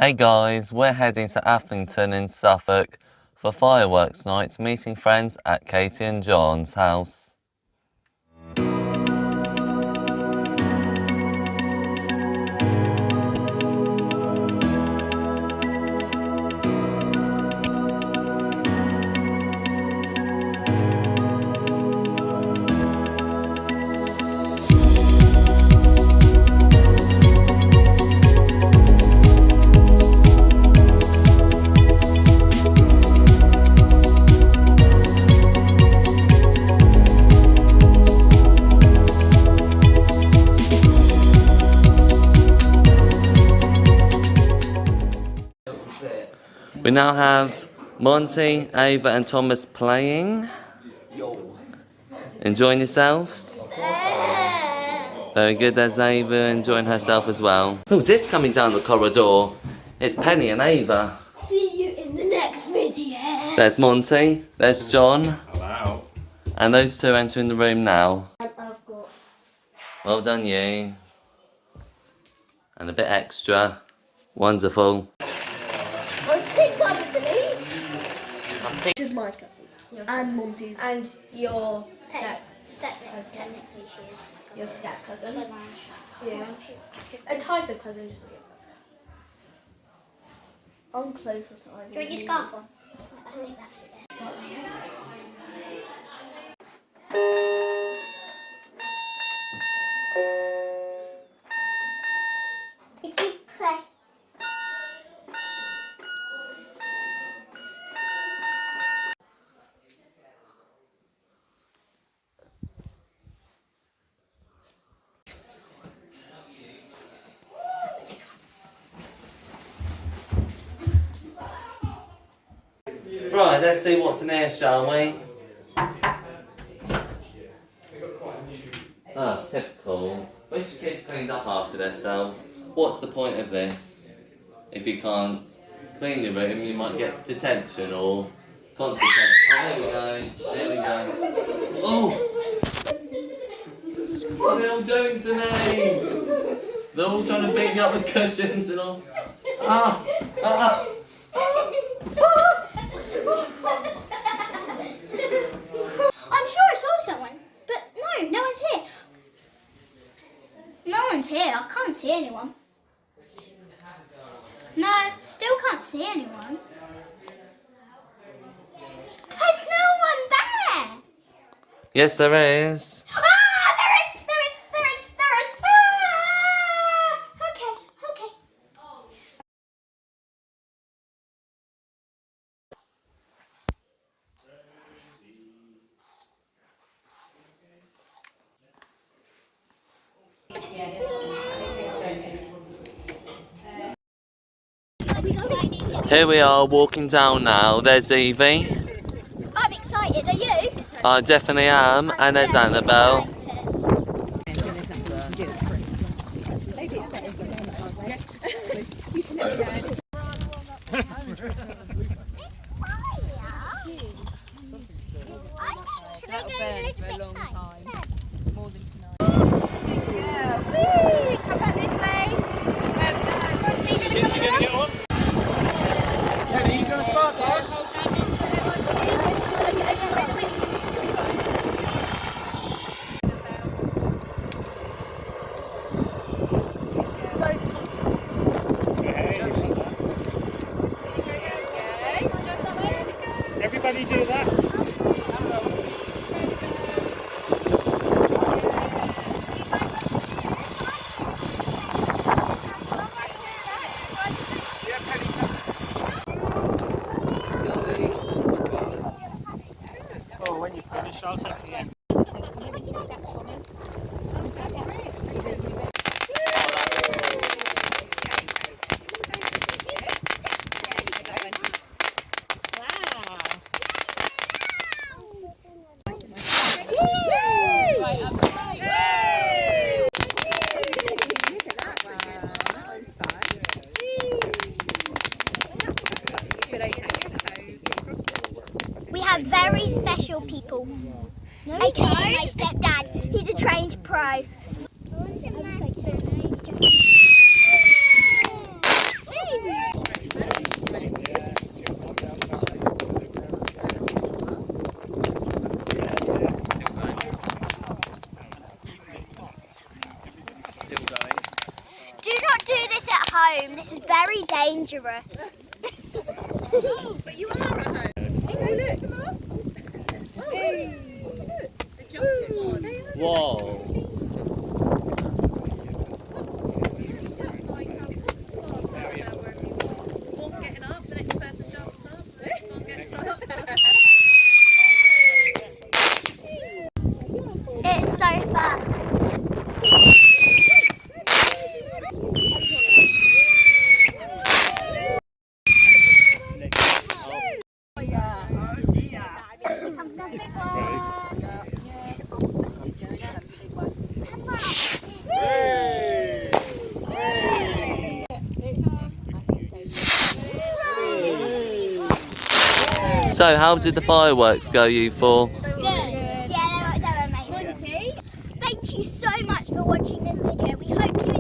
Hey guys, we're heading to Athlington in Suffolk for fireworks night, meeting friends at Katie and John's house. We now have Monty, Ava and Thomas playing. Enjoying yourselves? Very good, there's Ava enjoying herself as well. Who's this coming down the corridor? It's Penny and Ava. See you in the next video. There's Monty, there's John. Hello. And those two entering the room now. I've got... Well done you. And a bit extra. Wonderful. This is my cousin. And Monty's. And your step cousin. Your step cousin. Yeah. A type of cousin, just not your cousin. I'm closer to Ivy. Do you want your scarf on? I think that's it then. Play. Right, let's see what's in here, shall we? Ah, typical. Wish the kids cleaned up after themselves. What's the point of this? If you can't clean your room, you might get detention or consequence. Oh, there we go. Oh! What are they all doing to me? They're all trying to beat me up with cushions and all. Ah! Ah! I'm sure I saw someone, but no one's here. No one's here. I can't see anyone. No, still can't see anyone. There's no one there. Yes, there is. Ah, there is. Ah, okay. Here we are walking down now. There's Evie. I'm excited. Are you? I definitely am. And there's Annabelle. That'll burn for a long time. More than tonight. Come back this way. Kids, you gonna get on? Penny, you gonna start there? Everybody do that. Oh, when you finish, I'll take the end. We have very special people. AKA my stepdad. He's a trained pro. very dangerous. Oh, but you are at home. Hey, look. Hey. The jumping one. Whoa. Getting up, the next person jumps up, the next one gets up. It's so fun. So, how did the fireworks go, you four? Good. Yeah, they were amazing. Thank you so much for watching this video. We hope you